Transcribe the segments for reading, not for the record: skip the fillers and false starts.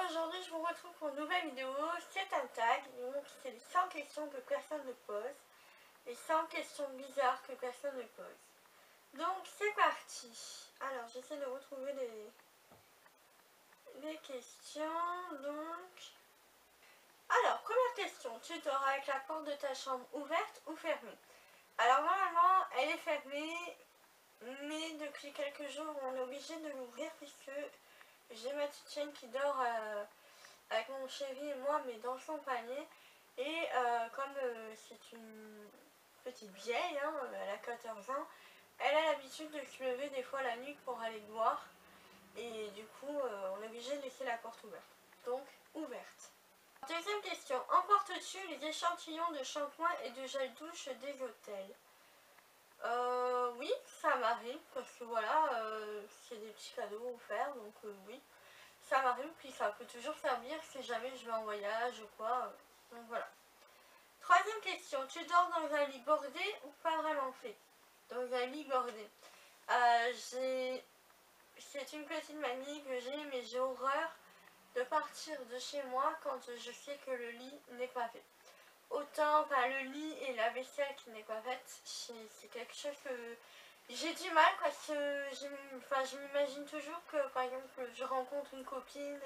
aujourd'hui je vous retrouve pour une nouvelle vidéo. C'est un tag, donc c'est les 100 questions que personne ne pose. Les 100 questions bizarres que personne ne pose. Donc c'est parti. Alors j'essaie de retrouver les questions. Donc alors première question, tu dors avec la porte de ta chambre ouverte ou fermée? Alors normalement elle est fermée, mais depuis quelques jours on est obligé de l'ouvrir puisque j'ai ma petite chienne qui dort avec mon chéri et moi, mais dans son panier. Et comme c'est une petite vieille, hein, elle a 14 ans, elle a l'habitude de se lever des fois la nuit pour aller boire. Et du coup, on est obligé de laisser la porte ouverte. Donc, ouverte. Deuxième question. Emportes-tu les échantillons de shampoing et de gel douche des hôtels? Oui, ça m'arrive, parce que voilà, c'est des petits cadeaux offerts, donc oui. Ça m'arrive, puis ça peut toujours servir si jamais je vais en voyage ou quoi. Donc voilà. Troisième question. Tu dors dans un lit bordé ou pas vraiment fait? Dans un lit bordé. C'est une petite manie que j'ai, mais j'ai horreur de partir de chez moi quand je sais que le lit n'est pas fait. Autant le lit et la vaisselle qui n'est pas faite, c'est quelque chose que j'ai du mal parce que je m'imagine toujours que par exemple je rencontre une copine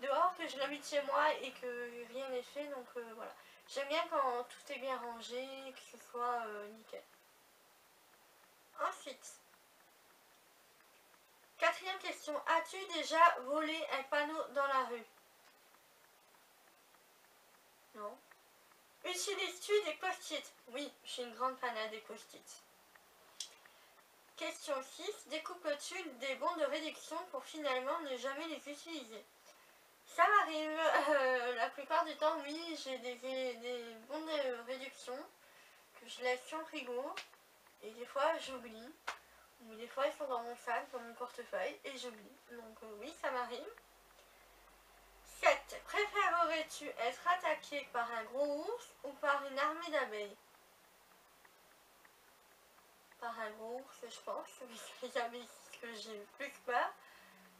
dehors, que je l'habite chez moi et que rien n'est fait, donc voilà. J'aime bien quand tout est bien rangé, que ce soit nickel. Ensuite, quatrième question, as-tu déjà volé un panneau dans la rue? Non. Utilises-tu des post-it? Oui, je suis une grande fanade des post-it. Question 6, découpes-tu des bons de réduction pour finalement ne jamais les utiliser? Ça m'arrive, la plupart du temps, oui, j'ai des bons de réduction que je laisse sur le frigo et des fois j'oublie, ou des fois ils sont dans mon sac, dans mon portefeuille et j'oublie, donc oui, ça m'arrive. 7. Préférerais-tu être attaqué par un gros ours ou par une armée d'abeilles? Par un gros ours, je pense, c'est jamais ce que j'ai le plus peur.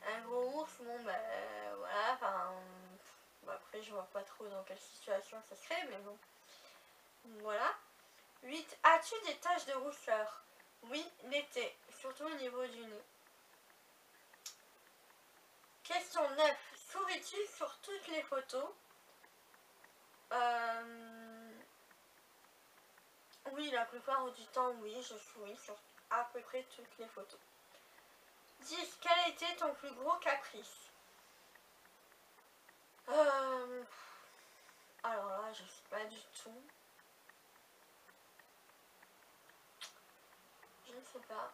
Un gros ours, bon voilà, après je vois pas trop dans quelle situation ça serait, mais bon. Voilà. 8. As-tu des taches de rousseur? Oui, l'été, surtout au niveau du nez. Question 9. Souris-tu sur toutes les photos? Oui, la plupart du temps, oui, je souris sur à peu près toutes les photos. 10. Quel a été ton plus gros caprice? Alors là, je sais pas du tout. Je ne sais pas.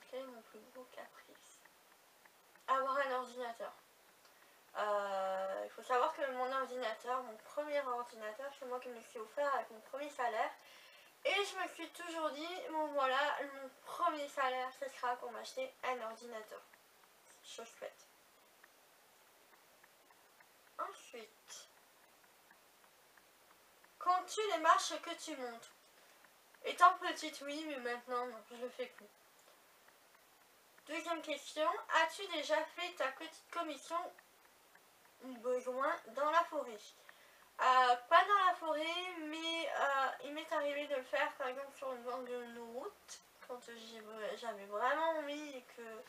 Quel est mon plus gros caprice? Avoir un ordinateur. Il faut savoir que mon ordinateur, mon premier ordinateur, c'est moi qui me suis offert avec mon premier salaire. Et je me suis toujours dit, bon voilà, mon premier salaire, ce sera pour m'acheter un ordinateur. Chose faite. Ensuite, comptes-tu les marches que tu montes? Étant petite, oui, mais maintenant, non, je le fais plus. Deuxième question, as-tu déjà fait ta petite commission ou besoin dans la forêt? Pas dans la forêt, mais il m'est arrivé de le faire par exemple sur une bande de route quand j'avais vraiment envie et que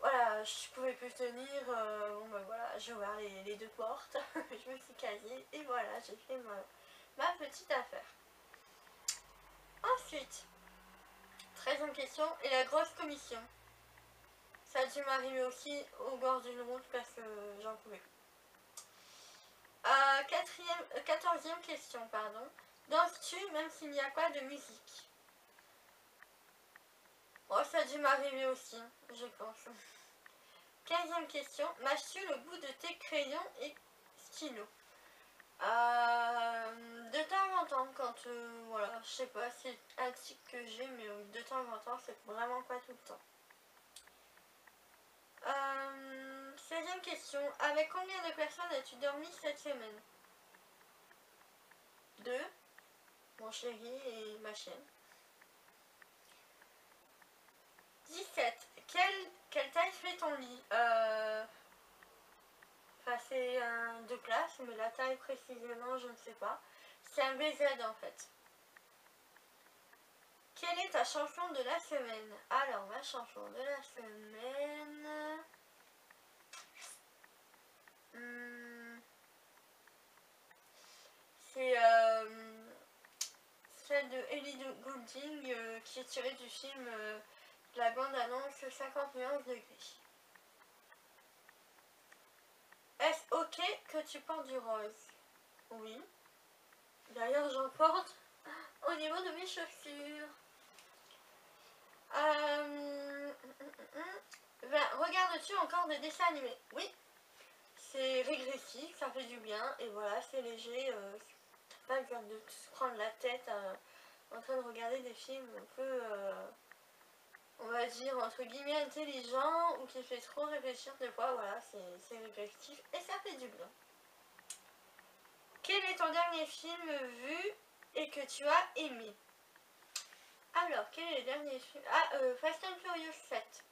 voilà, je pouvais plus tenir. Bon ben voilà, j'ai ouvert les deux portes, je me suis casée et voilà, j'ai fait ma petite affaire. Ensuite, 13e question, et la grosse commission? Ça a dû m'arriver aussi au bord d'une route parce que j'en pouvais plus. 14e question, pardon. Danses-tu même s'il n'y a pas de musique? Oh, ça a dû m'arriver aussi, je pense. 15e question. Mâches-tu le bout de tes crayons et stylos? De temps en temps, quand voilà, je sais pas, c'est un tic que j'ai, mais de temps en temps, c'est vraiment pas tout le temps. 16e question. Avec combien de personnes as-tu dormi cette semaine? 2. Mon chéri et ma chienne. 17. Quelle taille fait ton lit? mais la taille précisément, je ne sais pas. C'est un BZ en fait. Quelle est ta chanson de la semaine? Alors, ma chanson de la semaine... c'est celle de Ellie Goulding qui est tirée du film de la bande-annonce 50 nuances de gris. Est-ce ok que tu portes du rose? Oui. D'ailleurs, j'en porte au niveau de mes chaussures. Regardes-tu encore des dessins animés? Oui. C'est régressif, ça fait du bien. Et voilà, c'est léger. Pas besoin de se prendre la tête en train de regarder des films un peu, on va dire, entre guillemets, intelligents ou qui fait trop réfléchir des fois. Voilà, c'est régressif et ça fait du bien. Quel est ton dernier film vu et que tu as aimé? Alors, quel est le dernier film? Fast and Furious 7.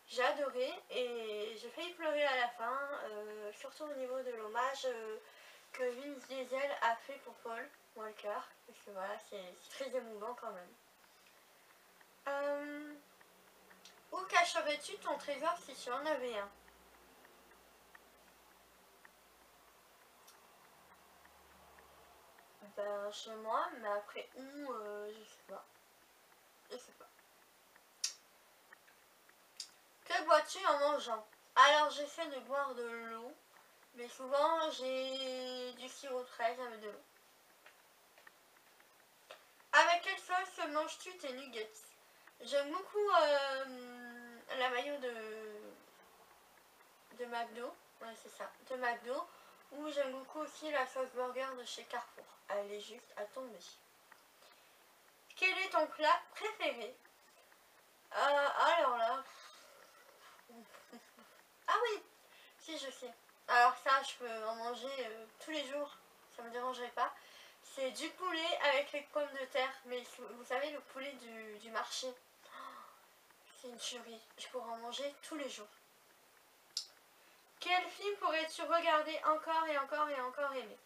J'ai adoré et j'ai failli pleurer à la fin, surtout au niveau de l'hommage que Vin Diesel a fait pour Paul Walker. Parce que voilà, c'est très émouvant quand même. Où cacherais-tu ton trésor si tu en avais un? Ben, chez moi, mais après où, je sais pas. Je sais pas. Que bois-tu en mangeant? Alors j'essaie de boire de l'eau, mais souvent j'ai du sirop de fraise avec de l'eau. Avec quelle sauce manges-tu tes nuggets? J'aime beaucoup la mayo de McDo, ouais c'est ça, de McDo, ou j'aime beaucoup aussi la sauce burger de chez Carrefour. Elle est juste à tomber. Quel est ton plat préféré? Alors là... Ah oui, si je sais. Alors ça, je peux en manger tous les jours, ça me dérangerait pas. C'est du poulet avec les pommes de terre, mais vous savez le poulet du marché. C'est une tuerie, je pourrais en manger tous les jours. Quel film pourrais-tu regarder encore et encore et encore aimer?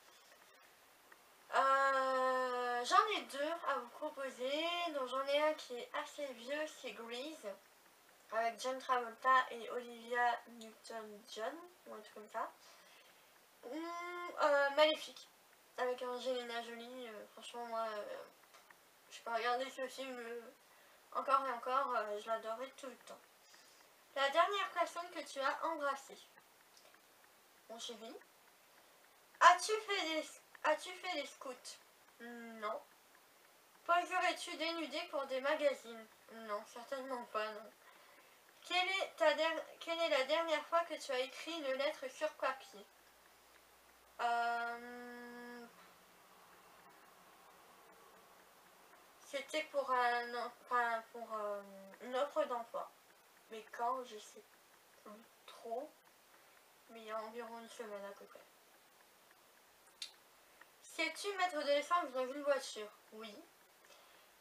J'en ai deux à vous proposer, donc j'en ai un qui est assez vieux, c'est Grease, avec John Travolta et Olivia Newton-John, ou un truc comme ça. Ou Maléfique, avec Angelina Jolie. Franchement, moi, je peux regarder ce film encore et encore, je l'adorais tout le temps. La dernière personne que tu as embrassée? Mon chéri. As-tu fait des scouts? Non. Poserais-tu dénudé pour des magazines? Non, certainement pas, non. Quelle est la dernière fois que tu as écrit une lettre sur papier? C'était pour une offre d'emploi. Mais quand, je sais plus trop. Mais il y a environ une semaine à peu près. Sais-tu mettre de l'essence dans une voiture? Oui.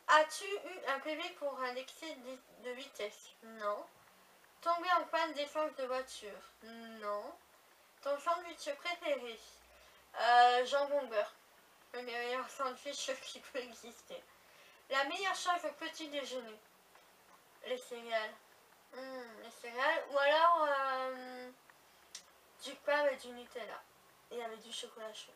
As-tu eu un PV pour un excès de vitesse? Non. Tombé en panne d'essence de voiture? Non. Ton sandwich préféré? Jambon beurre. Le meilleur sandwich qui peut exister. La meilleure chose au petit déjeuner? Les céréales. Les céréales. Ou alors du pain avec du Nutella. Et avec du chocolat chaud.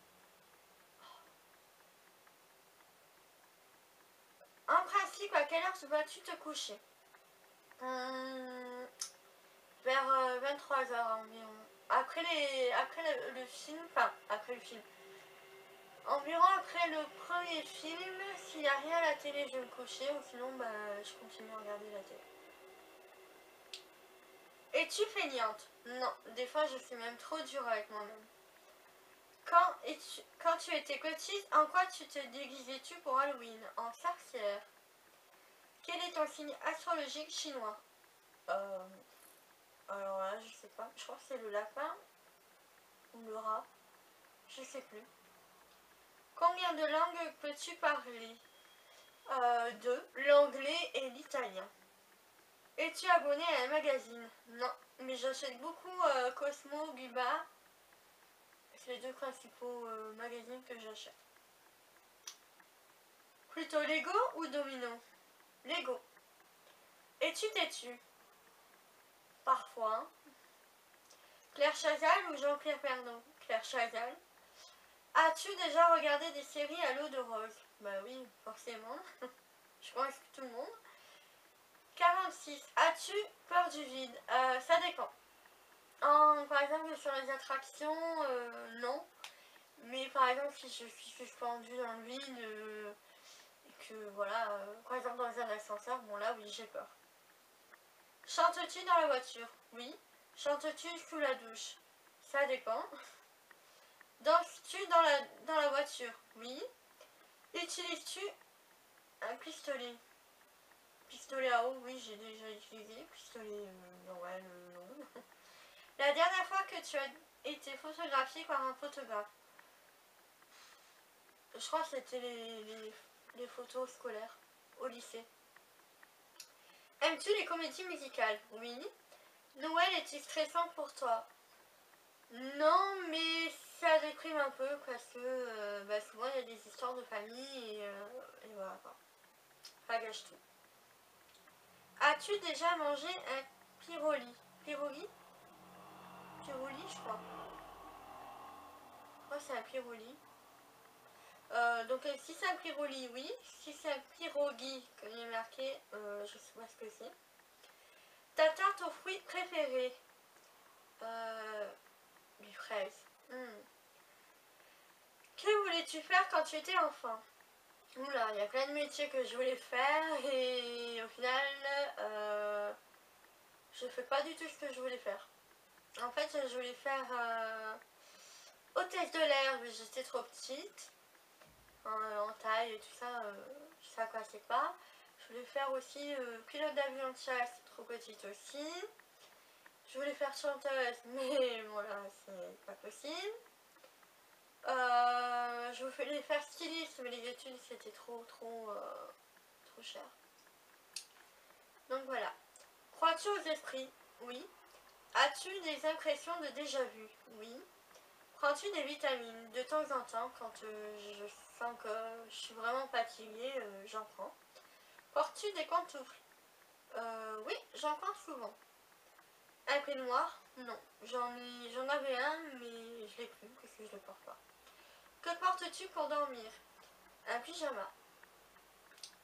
En principe, à quelle heure vas-tu te coucher? Vers 23h environ. Après le film, enfin, après le film. Environ après le premier film, s'il n'y a rien à la télé, je vais me coucher, ou sinon, je continue à regarder la télé. Es-tu feignante? Non, des fois je suis même trop dure avec moi-même. Quand tu étais petite, en quoi tu te déguisais-tu pour Halloween? En sorcière. Quel est ton signe astrologique chinois? Alors là, je sais pas. Je crois que c'est le lapin ou le rat. Je sais plus. Combien de langues peux-tu parler? Deux. L'anglais et l'italien. Es-tu abonné à un magazine? Non. Mais j'achète beaucoup Cosmo, Guba. C'est les deux principaux magazines que j'achète. Plutôt Lego ou Domino? Lego. Es-tu têtu? Parfois. Claire Chazal ou Jean-Pierre Pernaut? Claire Chazal. As-tu déjà regardé des séries à l'eau de rose? Bah oui, forcément. Je pense que tout le monde. 46. As-tu peur du vide? Ça dépend. Par exemple, sur les attractions, non. Mais par exemple, si je suis suspendue dans le vide, et que voilà, par exemple dans un ascenseur, bon là, oui, j'ai peur. Chantes-tu dans la voiture? Oui. Chantes-tu sous la douche? Ça dépend. Danses-tu dans la voiture? Oui. Utilises-tu un pistolet? Pistolet à eau, oui, j'ai déjà utilisé. Pistolet normal, non. La dernière fois que tu as été photographié par un photographe? Je crois que c'était les photos scolaires au lycée. Aimes-tu les comédies musicales? Oui. Noël est-il stressant pour toi? Non, mais ça déprime un peu parce que souvent il y a des histoires de famille et voilà quoi. Ça gâche tout. As-tu déjà mangé un pyroli? Pyroli? Pyroli, je crois. Je crois que c'est un pyroli. Donc si c'est un pyroli, oui. Si c'est un pyrogi, comme il est marqué, je sais pas ce que c'est. Ta tarte aux fruits préférée? Les fraises. Que voulais-tu faire quand tu étais enfant? Oula, il y a plein de métiers que je voulais faire et au final, je fais pas du tout ce que je voulais faire. En fait, je voulais faire hôtesse de l'air, mais j'étais trop petite. En taille et tout ça, ça passait pas. Je voulais faire aussi pilote d'avion de chasse, trop petite aussi. Je voulais faire chanteuse, mais voilà, c'est pas possible. Je voulais faire styliste, mais les études c'était trop cher. Donc voilà. Crois-tu aux esprits? Oui. As-tu des impressions de déjà-vu? Oui. Prends-tu des vitamines? De temps en temps, quand je sens que je suis vraiment fatiguée, j'en prends. Portes-tu des pantoufles? Oui, j'en prends souvent. Un peignoir? Non. J'en avais un, mais je l'ai plus parce que je le porte pas. Que portes-tu pour dormir? Un pyjama.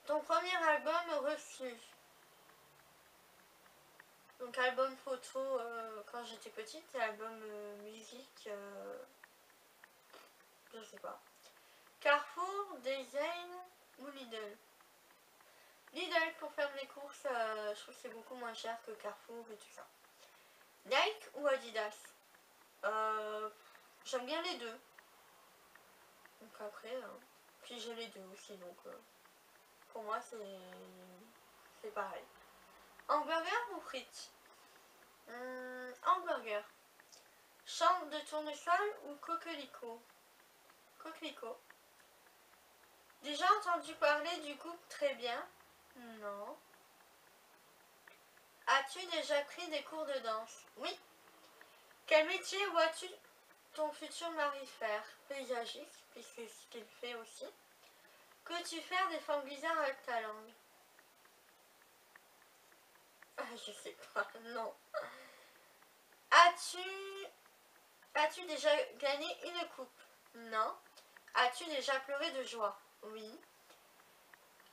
Ton premier album reçu? Donc album photo quand j'étais petite et album musique, je sais pas. Carrefour, Design ou Lidl? Lidl pour faire mes courses, je trouve que c'est beaucoup moins cher que Carrefour et tout ça. Nike ou Adidas? J'aime bien les deux. Donc après, puis j'ai les deux aussi, donc pour moi c'est pareil. Hamburger ou frites? Hamburger. Chambre de tournesol ou coquelicot? Coquelicot. Déjà entendu parler du couple très bien? Non. As-tu déjà pris des cours de danse? Oui. Quel métier vois-tu ton futur mari faire? Paysagiste, puisque c'est ce qu'il fait aussi. Peux-tu faire des formes bizarres avec ta langue? Je sais pas, non. As-tu déjà gagné une coupe? Non. As-tu déjà pleuré de joie? Oui.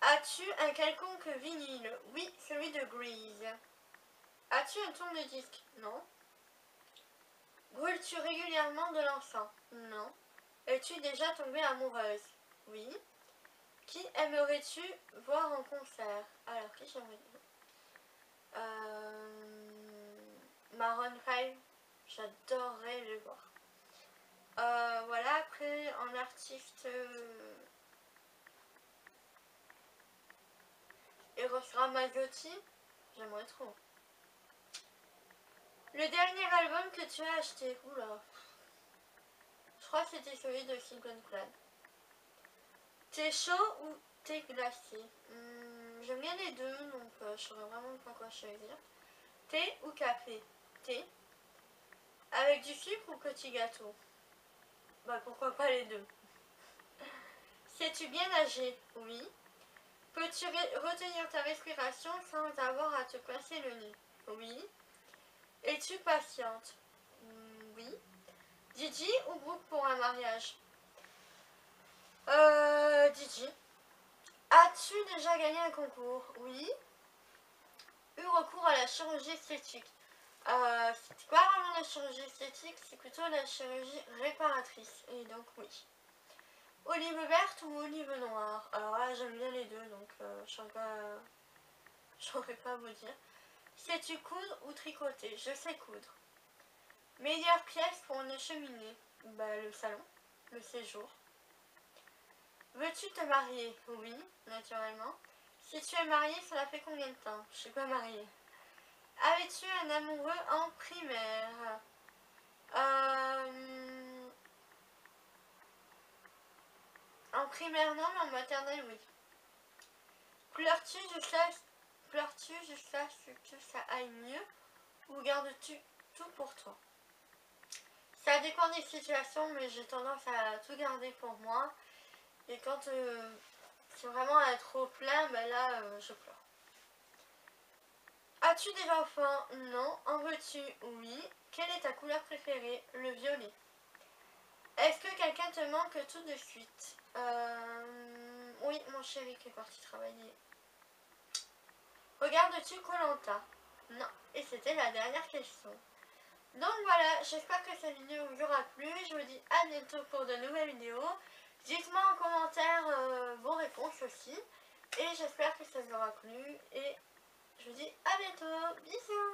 As-tu un quelconque vinyle? Oui, celui de Grease. As-tu un tourne-disque? Non. Brûles-tu régulièrement de l'encens? Non. Es-tu déjà tombée amoureuse? Oui. Qui aimerais-tu voir en concert? Alors, qui j'aimerais Maroon 5, j'adorerais le voir. Voilà, après en artiste Eros Ramazzotti, j'aimerais trop. Le dernier album que tu as acheté? Oula. Je crois que c'était celui de Simple Plan. Thé chaud ou thé glacé? J'aime bien les deux, donc je saurais vraiment pas quoi choisir. Thé ou café? Thé. Avec du sucre ou petit gâteau? Bah pourquoi pas les deux. Sais-tu bien nager? Oui. Peux-tu retenir ta respiration sans avoir à te pincer le nez? Oui. Es-tu patiente? Oui. Didi ou Brooke pour un mariage? Didi. As-tu déjà gagné un concours? Oui. Eu recours à la chirurgie esthétique? C'est pas vraiment la chirurgie esthétique, c'est plutôt la chirurgie réparatrice. Et donc oui. Olive verte ou olive noire? Alors là j'aime bien les deux, donc je saurais pas vous dire. Sais-tu coudre ou tricoter? Je sais coudre. Meilleure pièce pour une cheminée? Bah le salon, le séjour. Veux-tu te marier? Oui, naturellement. Si tu es mariée, cela fait combien de temps? Je suis pas mariée. Avais-tu un amoureux en primaire? En primaire non, mais en maternelle oui. Pleures-tu jusqu'à ce que ça aille mieux ou gardes-tu tout pour toi? Ça dépend des situations, mais j'ai tendance à tout garder pour moi. Et quand c'est vraiment à trop plein, ben là je pleure. As-tu des enfants? Non. En veux-tu? Oui. Quelle est ta couleur préférée? Le violet. Est-ce que quelqu'un te manque tout de suite? Oui, mon chéri qui est parti travailler. Regardes-tu Koh-Lanta? Non. Et c'était la dernière question. Donc voilà, j'espère que cette vidéo vous aura plu. Je vous dis à bientôt pour de nouvelles vidéos. Dites-moi en commentaire vos réponses aussi. Et j'espère que ça vous aura plu. Et je vous dis à bientôt. Bisous.